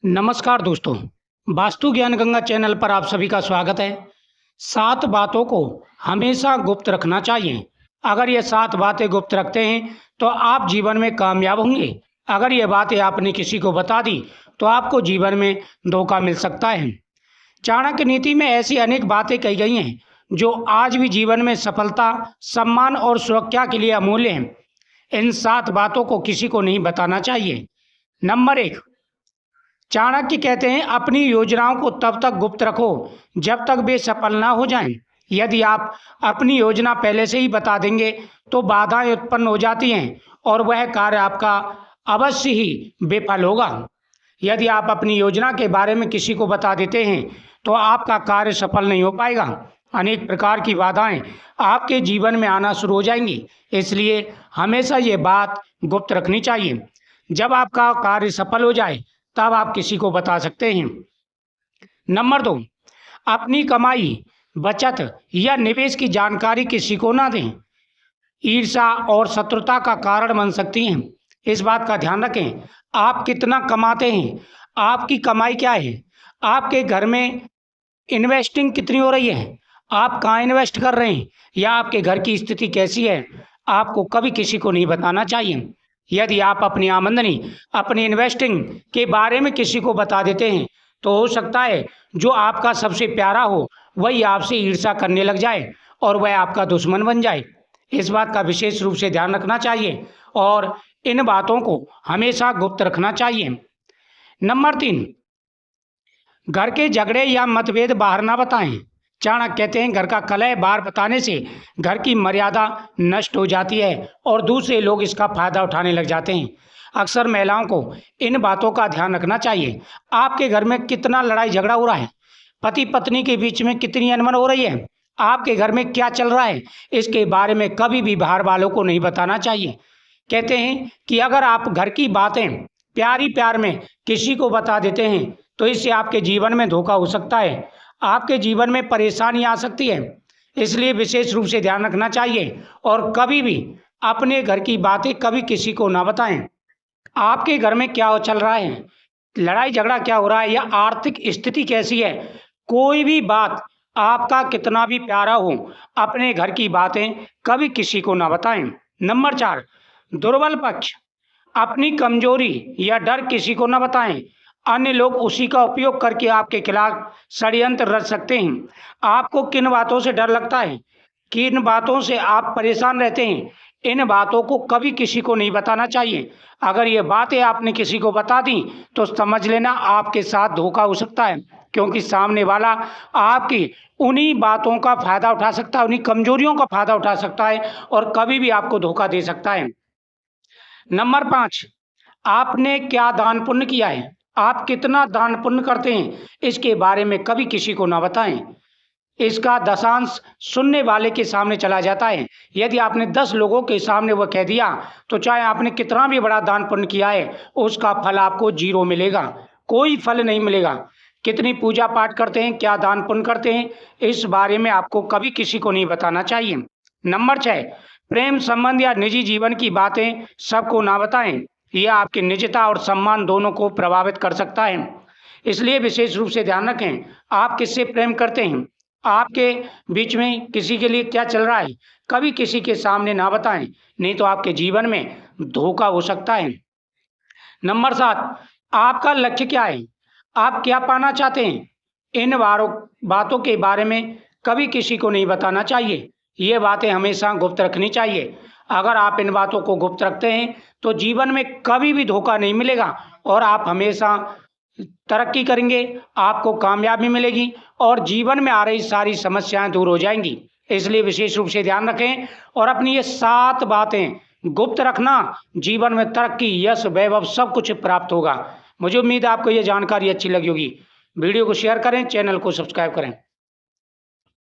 नमस्कार दोस्तों, वास्तु ज्ञान गंगा चैनल पर आप सभी का स्वागत है। 7 बातों को हमेशा गुप्त रखना चाहिए। अगर ये 7 बातें गुप्त रखते हैं तो आप जीवन में कामयाब होंगे। अगर ये बातें आपने किसी को बता दी तो आपको जीवन में धोखा मिल सकता है। चाणक्य नीति में ऐसी अनेक बातें कही गई हैं जो आज भी जीवन में सफलता, सम्मान और सुरक्षा के लिए अमूल्य हैं। इन 7 बातों को किसी को नहीं बताना चाहिए। नंबर 1, चाणक्य कहते हैं अपनी योजनाओं को तब तक गुप्त रखो जब तक वे सफल ना हो जाएं। यदि आप अपनी योजना पहले से ही बता देंगे तो बाधाएं उत्पन्न हो जाती हैं और वह कार्य आपका अवश्य ही विफल होगा। यदि आप अपनी योजना के बारे में किसी को बता देते हैं तो आपका कार्य सफल नहीं हो पाएगा। अनेक प्रकार की बाधाएं आपके जीवन में आना शुरू हो जाएंगी, इसलिए हमेशा ये बात गुप्त रखनी चाहिए। जब आपका कार्य सफल हो जाए तब आप किसी को बता सकते हैं। नंबर 2, अपनी कमाई, बचत या निवेश की जानकारी किसी को ना दें। ईर्ष्या और शत्रुता का कारण बन सकती हैं। इस बात का ध्यान रखें, आप कितना कमाते हैं, आपकी कमाई क्या है, आपके घर में इन्वेस्टिंग कितनी हो रही है, आप कहाँ इन्वेस्ट कर रहे हैं या आपके घर की स्थिति कैसी है, आपको कभी किसी को नहीं बताना चाहिए। यदि आप अपनी आमदनी, अपनी इन्वेस्टिंग के बारे में किसी को बता देते हैं तो हो सकता है जो आपका सबसे प्यारा हो वही आपसे ईर्ष्या करने लग जाए और वह आपका दुश्मन बन जाए। इस बात का विशेष रूप से ध्यान रखना चाहिए और इन बातों को हमेशा गुप्त रखना चाहिए। नंबर 3, घर के झगड़े या मतभेद बाहर ना बताएं। चाणक्य कहते हैं घर का कलह बाहर बताने से घर की मर्यादा नष्ट हो जाती है और दूसरे लोग इसका फायदा उठाने लग जाते हैं। अक्सर महिलाओं को इन बातों का ध्यान रखना चाहिए। आपके घर में कितना लड़ाई झगड़ा हो रहा है, पति पत्नी के बीच में कितनी अनबन हो रही है, आपके घर में क्या चल रहा है, इसके बारे में कभी भी बाहर वालों को नहीं बताना चाहिए। कहते हैं कि अगर आप घर की बातें प्यार में किसी को बता देते हैं तो इससे आपके जीवन में धोखा हो सकता है, आपके जीवन में परेशानी आ सकती है। इसलिए विशेष रूप से ध्यान रखना चाहिए और कभी भी अपने घर की बातें कभी किसी को ना बताएं। आपके घर में क्या चल रहा है, लड़ाई झगड़ा क्या हो रहा है या आर्थिक स्थिति कैसी है, कोई भी बात आपका कितना भी प्यारा हो, अपने घर की बातें कभी किसी को ना बताएं। नंबर 4, दुर्बल पक्ष, अपनी कमजोरी या डर किसी को ना बताएं। अन्य लोग उसी का उपयोग करके आपके खिलाफ षड्यंत्र रच सकते हैं। आपको किन बातों से डर लगता है, किन बातों से आप परेशान रहते हैं, इन बातों को कभी किसी को नहीं बताना चाहिए। अगर ये बातें आपने किसी को बता दी तो समझ लेना आपके साथ धोखा हो सकता है, क्योंकि सामने वाला आपकी उन्हीं बातों का फायदा उठा सकता है, उन्हीं कमजोरियों का फायदा उठा सकता है और कभी भी आपको धोखा दे सकता है। नंबर 5, आपने क्या दान पुण्य किया है, आप कितना दान पुण्य करते हैं, इसके बारे में कभी किसी को ना बताएं। इसका दशांश सुनने वाले के सामने चला जाता है। यदि आपने 10 लोगों के सामने वह कह दिया तो चाहे आपने कितना भी बड़ा दान पुण्य किया है उसका फल आपको 0 मिलेगा, कोई फल नहीं मिलेगा। कितनी पूजा पाठ करते हैं, क्या दान पुण्य करते हैं, इस बारे में आपको कभी किसी को नहीं बताना चाहिए। नंबर 6, प्रेम संबंध या निजी जीवन की बातें सबको ना बताएं। यह आपकी निजता और सम्मान दोनों को प्रभावित कर सकता है, इसलिए विशेष रूप से ध्यान रखें आप किससे प्रेम करते हैं, आपके बीच में किसी के लिए क्या चल रहा है, कभी किसी के सामने ना बताएं, नहीं तो आपके जीवन में धोखा हो सकता है। नंबर 7, आपका लक्ष्य क्या है, आप क्या पाना चाहते हैं, इन बातों के बारे में कभी किसी को नहीं बताना चाहिए। ये बातें हमेशा गुप्त रखनी चाहिए। अगर आप इन बातों को गुप्त रखते हैं तो जीवन में कभी भी धोखा नहीं मिलेगा और आप हमेशा तरक्की करेंगे, आपको कामयाबी मिलेगी और जीवन में आ रही सारी समस्याएं दूर हो जाएंगी। इसलिए विशेष रूप से ध्यान रखें और अपनी ये 7 बातें गुप्त रखना, जीवन में तरक्की, यश, वैभव सब कुछ प्राप्त होगा। मुझे उम्मीद है आपको ये जानकारी अच्छी लगी होगी। वीडियो को शेयर करें, चैनल को सब्सक्राइब करें।